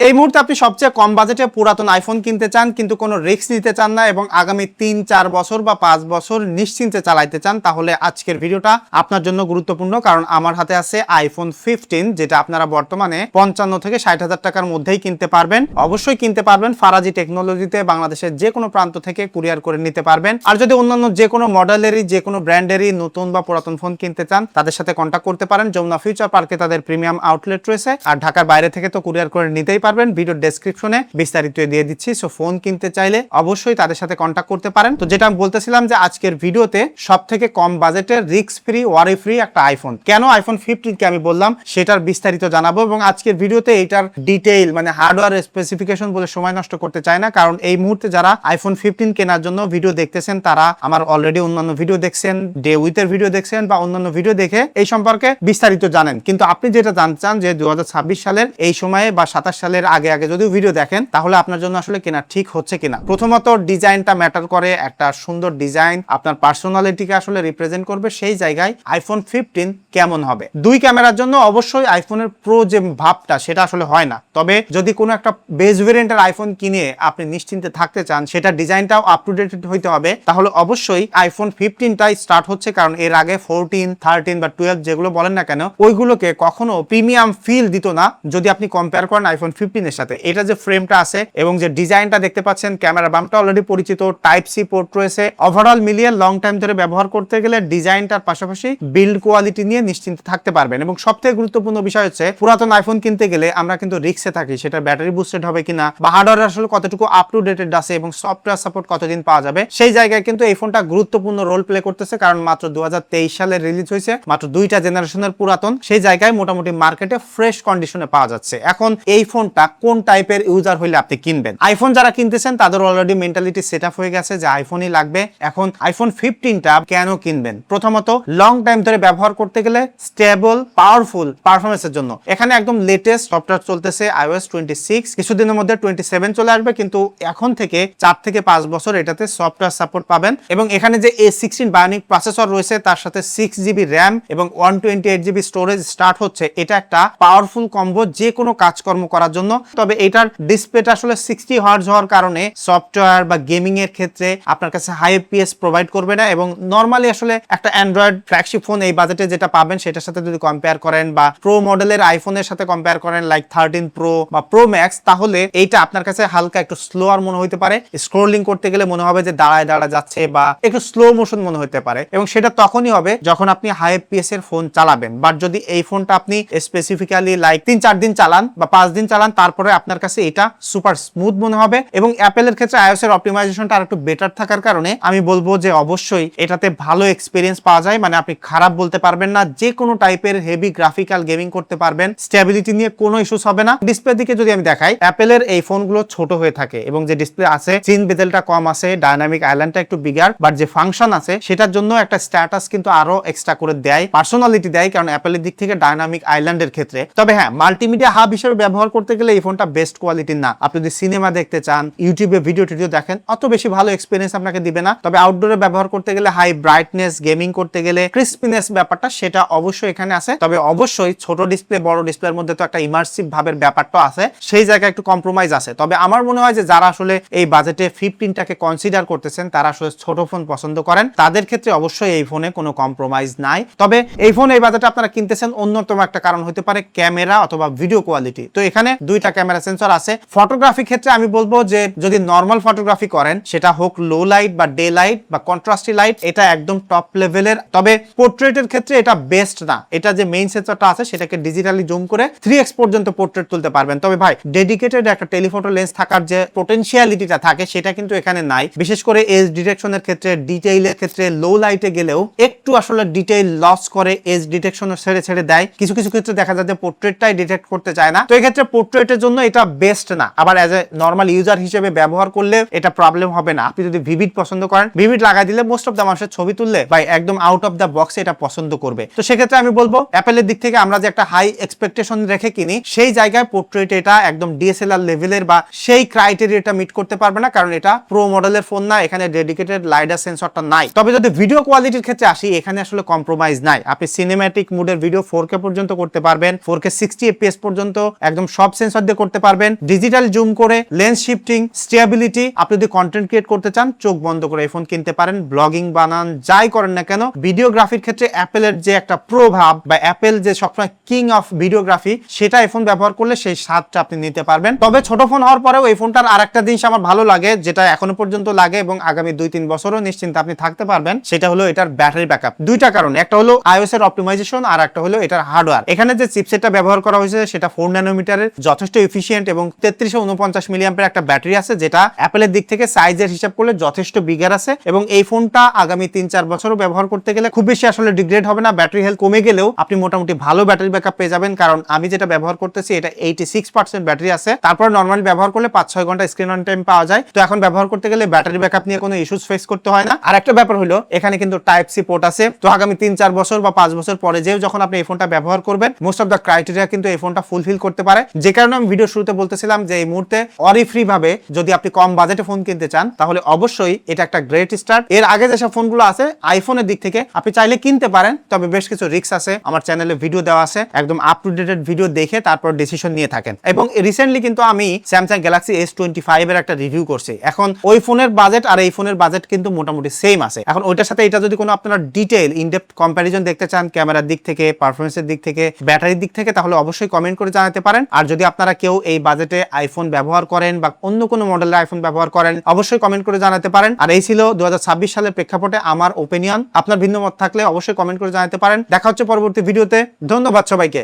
এই মুহূর্তে আপনি সবচেয়ে কম বাজেটে পুরাতন আইফোন কিনতে চান কিন্তু কোনো রিস্ক নিতে চান না এবং আগামী 3-4 বছর বা 5 বছর নিশ্চিন্তে চালাইতে চান, তাহলে আজকের ভিডিওটা আপনার জন্য গুরুত্বপূর্ণ। কারণ আমার হাতে আছে আইফোন 15, যেটা আপনারা বর্তমানে 55 থেকে 60,000 টাকার মধ্যেই কিনতে পারবেন। অবশ্যই কিনতে পারবেন ফারাজি টেকনোলজিতে, বাংলাদেশের যে কোনো প্রান্ত থেকে কুরিয়ার করে নিতে পারবেন। আর যদি অন্যান্য যে কোনো মডেলেরই যে কোনো ব্র্যান্ডেরই নতুন বা পুরাতন ফোন কিনতে চান, তাদের সাথে কন্ট্যাক্ট করতে পারেন। যমুনা ফিউচার পার্কে তাদের প্রিমিয়াম আউটলেট রয়েছে, আর ঢাকার বাইরে থেকে তো কুরিয়ার করে নিতেই পারবেন। ভিডিও ডেসক্রিপশনে বিস্তারিত দিয়ে দিচ্ছি। সো ফোন কিনতে চাইলে অবশ্যই তাদের সাথে কন্ট্যাক্ট করতে পারেন। তো যেটা আমি বলতেছিলাম যে আজকের ভিডিওতে সবথেকে কম বাজেটের রিস্ক ফ্রি ওয়ারি ফ্রি একটা আইফোন, কেন আইফোন 15 কে আমি বললাম সেটার বিস্তারিত জানাবো। এবং আজকের ভিডিওতে এটার ডিটেইল মানে হার্ডওয়্যার স্পেসিফিকেশন বলে সময় নষ্ট করতে চাই না, কারণ এই মুহূর্তে যারা আইফোন 15 কেনার জন্য ভিডিও দেখতেছেন তারা আমার অলরেডি অন্যান্য ভিডিও দেখছেন, ডে উইথের ভিডিও দেখছেন বা অন্যান্য ভিডিও দেখে এই সম্পর্কে বিস্তারিত জানেন। কিন্তু আপনি যেটা জানতে চান যে 2026 সালের এই সময়ে বা 27 সালের আগে আগে যদি ভিডিও দেখেন তাহলে আপনার জন্য আসলে কেনা ঠিক হচ্ছে কিনা। প্রথমত ডিজাইনটা ম্যাটার করে। একটা সুন্দর ডিজাইন আপনার পার্সোনালিটিকে আসলে রিপ্রেজেন্ট করবে, সেই জায়গায় আইফোন 15 কেমন হবে। দুই ক্যামেরার জন্য অবশ্যই আইফোনের প্রো যে ভাবটা সেটা আসলে হয় না, তবে যদি কোনো একটা বেস ভেরিয়েন্টের আইফোন কিনে আপনি নিশ্চিন্তে থাকতে চান, সেটা ডিজাইনটাও আপ টু ডেট হইতে হবে, তাহলে অবশ্যই আইফোন 15টাই স্টার্ট হচ্ছে। কারণ এর আগে 14, 13 বা 12 যেগুলো বলেন না কেন ওইগুলোকে কখনো প্রিমিয়াম ফিল দিত না যদি আপনি কম্পেয়ার করেন আইফোন 15 এর সাথে। এটা যে ফ্রেমটা আছে এবং যে ডিজাইনটা দেখতে পাচ্ছেন, ক্যামেরা বাম্পটা অলরেডি পরিচিত, টাইপ সি পোর্ট রয়েছে, ওভারঅল মিলিয়ে লং টাইম ধরে ব্যবহার করতে গেলে ডিজাইনটার পাশাপাশি বিল্ড কোয়ালিটি নিয়ে নিশ্চিন্তে থাকতে পারবেন। এবং সবথেকে গুরুত্বপূর্ণ বিষয় হচ্ছে পুরাতন আইফোন কিনতে গেলে আমরা কিন্তু রিস্কে থাকি, সেটা ব্যাটারি বুস্টেড হবে কিনা বা হার্ডওয়্যার আসলে কতটুকু আপ টু ডেটেড আছে এবং সফটওয়্যার সাপোর্ট কতদিন পাওয়া যাবে, সেই জায়গায় কিন্তু এই ফোনটা গুরুত্বপূর্ণ রোল প্লে করতেছে। কারণ মাত্র 2023 সালে রিলিজ হয়েছে, মাত্র 2টা জেনারেশনের পুরাতন, সেই জায়গায় মোটামুটি মার্কেটে ফ্রেশ কন্ডিশনে পাওয়া যাচ্ছে। এখন এই ফোনটা কোন টাইপের ইউজার হইলে আপনি কিনবেন? আইফোন যারা কিনতেছেন তাদের অলরেডি মেন্টালিটি সেট আপ হয়ে গেছে যে আইফোনই লাগবে। এখন আইফোন 15টা কেন কিনবেন? প্রথমত লং টাইম ধরে ব্যবহার করতে গেলে স্টেবল পাওয়ারফুল পারফরমেন্সের জন্য এখানে একদম লেটেস্ট সফটওয়্যার চলতেছে iOS 26, কিছুদিনের মধ্যে 27 চলে আসবে, কিন্তু এখন থেকে 4 থেকে 5 বছর এটাতে সফটওয়্যার সাপোর্ট পাবেন। এবং এখানে যে A16 বায়োনিক প্রসেসর রয়েছে তার সাথে 6GB র্যাম এবং 128GB স্টোরেজ স্টার্ট হচ্ছে, এটা একটা পাওয়ারফুল কম্বো যে কোনো কাজকর্ম করার জন্য। তবে এটার ডিসপ্লেটা আসলে 60 হার্টজ হওয়ার কারণে সফটওয়্যার বা গেমিং এর ক্ষেত্রে আপনার কাছে হাই FPS প্রোভাইড করবে না। এবং নরমালি আসলে একটা অ্যান্ড্রয়েড ফ্ল্যাগশিপ ফোন এই বাজেটে যেটা পাবেন সেটার সাথে যদি কম্পেয়ার করেন বা প্রো মডেলের আইফোনের সাথে কম্পেয়ার করেন লাইক 13 প্রো বা প্রো ম্যাক্স, তাহলে এইটা আপনার কাছে হালকা একটু স্লোয়ার মনে হতে পারে। স্ক্রোলিং করতে গেলে মনে হবে যে দাঁড়ায় দাঁড়ায় যাচ্ছে বা একটু স্লো মোশন মনে হতে পারে, এবং সেটা তখনই হবে যখন আপনি হাই FPS এর ফোন চালাবেন। বাট যদি এই ফোনটা আপনি স্পেসিফিক্যালি লাইক 3-4 দিন চালান বা 5 দিন চালান, তারপরে আপনার কাছে এটা সুপার স্মুথ মনে হবে। এবং অ্যাপেলের ক্ষেত্রে iOS এর অপটিমাইজেশনটা আরেকটু বেটার থাকার কারণে আমি বলবো যে অবশ্যই এটাতে ভালো এক্সপেরিয়েন্স পাওয়া যায়, মানে আপনি খারাপ বলতে পারবেন না। যে কোনো টাইপের হেভি গ্রাফিক্যাল গেমিং করতে পারবেন, স্টেবিলিটি নিয়ে কোনো ইস্যুস হবে না। ডিসপ্লে দিকে যদি আমি দেখাই, অ্যাপেলের এই ফোনগুলো ছোট হয়ে থাকে এবং যে ডিসপ্লে আছে চিন বেজেলটা কম আছে, ডায়নামিক আইল্যান্ডটা একটু বিগার, বাট যে ফাংশন আছে সেটার জন্য একটা স্ট্যাটাস কিন্তু আরো এক্সট্রা করে দেয়, পার্সোনালিটি দেয়, কারণ অ্যাপেলের দিক থেকে ডায়নামিক আইল্যান্ডের ক্ষেত্রে। তবে হ্যাঁ, মাল্টিমিডিয়া হাব হিসেবে ব্যবহার করতে গেলে এই ফোনটা বেস্ট কোয়ালিটির না। আপনি যদি সিনেমা দেখতে চান, ইউটিউবে ভিডিও টিডিও দেখেন, অত বেশি ভালো এক্সপিরিয়েন্স আপনাকে দিবে না। তবে আউটডোরে ব্যবহার করতে গেলে, হাই ব্রাইটনেস গেমিং করতে গেলে ক্রিস্পিনেস ব্যাপারটা সেটা অবশ্যই এখানে আছে। তবে অবশ্যই ছোট ডিসপ্লে বড় ডিসপ্লের মধ্যে তো একটা ইমার্সিভ ভাবের ব্যাপারটা আছে, সেই জায়গায় একটু কম্প্রোমাইজ আছে। তবে আমার মনে হয় যে যারা আসলে এই বাজেটে 15টাকে কনসিডার করতেছেন, তারা আসলে ছোট ফোন পছন্দ করেন, তাদের ক্ষেত্রে অবশ্যই এই ফোনে কোনো কম্প্রোমাইজ নাই। তবে এই ফোন এই বাজেটে আপনারা কিনতেছেন অন্যতম একটা কারণ হতে পারে ক্যামেরা অথবা ভিডিও কোয়ালিটি। তো এখানে 2টা ক্যামেরা সেন্সর আছে। ফটোগ্রাফি ক্ষেত্রে আমি বলবো যে যদি নর্মাল ফটোগ্রাফি করেন, সেটা হোক লো লাইট বা ডে লাইট বা কন্ট্রাস্টি লাইট, এটা একদম টপ লেভেলের। তবে পোর্ট্রেটের ক্ষেত্রে এটা বেস্ট না। এটা যে মেইন সেন্সরটা আছে সেটাকে ডিজিটালি জুম করে 3x পর্যন্ত পোর্ট্রেট তুলতে পারবেন। তবে ভাই, ডেডিকেটেড একটা টেলিফটো লেন্স থাকার যে পোটেনশিয়ালিটিটা থাকে সেটা কিন্তু এখানে নাই। বিশেষ করে এজ ডিটেকশনের ক্ষেত্রে, ডিটেইলের ক্ষেত্রে লো লাইটে গেলেও একটু আসলে ডিটেইল লস করে, এজ ডিটেকশনের ছেড়ে ছেড়ে দেয়। কিছু কিছু ক্ষেত্রে দেখা যায় যে পোর্ট্রেটটাই ডিটেক্ট করতে চায় না। তো এই ক্ষেত্রে পোর্ট্রেটের জন্য এটা বেস্ট না। আবার এজ এ নর্মাল ইউজার হিসেবে ব্যবহার করলে এটা প্রবলেম হবে না। আপনি যদি ভিভিড পছন্দ করেন, ভিভিড লাগাই দিলে মোস্ট অফ দ্য মানুষের ছবি তুললে ভাই একদম আউট অফ দ্য বক্সে এটা পছন্দ করবে। তো সেক্ষেত্রে আমি বলবো অ্যাপেলের দিক থেকে আমরা যে একটা হাই এক্সপেকটেশন রেখে কিনি, সেই জায়গায় পোর্ট্রেট এটা একদম DSLR লেভেলের বা সেই ক্রাইটেরিয়াটা মিট করতে পারবে না, কারণ এটা প্রো মডেলের ফোন না, এখানে ডেডিকেটেড লাইডার সেন্সরটা নাই। তবে যদি ভিডিও কোয়ালিটির ক্ষেত্রে আসি, এখানে আসলে কম্প্রোমাইজ নাই। আপনি সিনেম্যাটিক মুডের ভিডিও 4K পর্যন্ত করতে পারবেন, 4K 60 FPS পর্যন্ত একদম সব সেন্সর সেন্সর দিয়ে করতে পারবেন, ডিজিটাল জুম করে, লেন্স শিফটিং, স্টেবিলিটি। আপনি যদি কন্টেন্ট ক্রিয়েট করতে চান চোখ বন্ধ করে এই ফোন কিনতে পারেন, ব্লগিং বানান, যাই করেন না কেন। ভিডিওগ্রাফির ক্ষেত্রে অ্যাপেলের যে একটা প্রভাব বা অ্যাপেল যে সবসময় কিং অফ ভিডিওগ্রাফি, সেটা এই ফোন ব্যবহার করলে সেই স্বাদটা আপনি নিতে পারবেন। তবে ছোট ফোন হওয়ার পরেও এই ফোনটার আরেকটা জিনিস আমার ভালো লাগে, যেটা এখনো পর্যন্ত লাগে এবং আগামী 2-3 বছরও নিশ্চিন্তে আপনি থাকতে পারবেন, সেটা হলো এটার ব্যাটারি ব্যাকআপ। দুইটা কারণ, একটা হলো iOS এর অপটিমাইজেশন আর একটা হলো এটার হার্ডওয়্যার। এখানে যে চিপসেটটা ব্যবহার করা হয়েছে সেটা 4 ন্যানোমিটারের, যথেষ্ট এফিশিয়েন্ট এবং 3349 মিলিঅ্যাম্পিয়ার একটা ব্যাটারি আছে, যেটা অ্যাপেলের দিক থেকে সাইজের হিসাব করলে যথেষ্ট বিগার আছে। এবং এই ফোনটা আগামী 3-4 বছরও ব্যবহার করতে গেলে খুব বেশি আসলে ডিগ্রেড হবে না। ব্যাটারি হেলথ কমে গেলেও আপনি মোটামুটি ভালো ব্যাটারি ব্যাকআপ পেয়ে যাবেন, কারণ আমি যেটা ব্যবহার করতেছি এটা 86% ব্যাটারি আছে। তারপর নরমালি ব্যবহার করলে 5-6 ঘন্টা স্ক্রিন অন টাইম পাওয়া যায়। তো এখন ব্যবহার করতে গেলে ব্যাটারি ব্যাকআপ নিয়ে কোনো ইস্যুস ফেস করতে হয় না। আর একটা ব্যাপার হলো এখানে কিন্তু টাইপ সি পোর্ট আছে। তো আগামী 3-4 বছর বা 5 বছর পরে যেও যখন আপনি এই ফোনটা ব্যবহার করবেন, মোস্ট অফ দ্য ক্রাইটেরিয়া কিন্তু এই ফোনটা ফুলফিল করতে পারে। যে কারণে আমি ভিডিও শুরুতে বলতেছিলাম যে এই মুহূর্তে অরি ফ্রি ভাবে যদি আপনি কম বাজেটে ফোন কিনতে চান, তাহলে অবশ্যই এটা একটা গ্রেট স্টার্ট। এর আগে যেসব ফোনগুলো আছে আইফোনের দিক থেকে আপনি চাইলে কিনতে পারেন, তবে বেশ কিছু রিস্ক আছে। আমার চ্যানেলে ভিডিও দেওয়া আছে, একদম আপ টু ডেটেড ভিডিও দেখে তারপর ডিসিশন নিয়ে থাকেন। এবং রিসেন্টলি কিন্তু আমি স্যামসাং গ্যালাক্সি S25 এর একটা রিভিউ করছি। এখন ওই ফোনের বাজেট আর এই ফোনের বাজেট কিন্তু মোটামুটি সেম আছে। এখন ওইটার সাথে এটা যদি কোনো আপনারা ডিটেইল ইনডেপথ কম্প্যারিজন দেখতে চান, ক্যামেরার দিক থেকে, পারফরমেন্সের দিক থেকে, ব্যাটারির দিক থেকে, তাহলে অবশ্যই কমেন্ট করে জানাতে পারেন। আর যদি আপনারা কেউ এই বাজেটে আইফোন ব্যবহার করেন বা অন্য কোনো মডেলের আইফোন ব্যবহার করেন, অবশ্যই কমেন্ট করে জানাতে পারেন। আর এই ছিল 2026 সালের প্রেক্ষাপটে আমার ওপিনিয়ন। আপনার ভিন্ন মত থাকলে অবশ্যই কমেন্ট করে জানাতে পারেন। দেখা হচ্ছে পরবর্তী ভিডিওতে। ধন্যবাদ সবাইকে।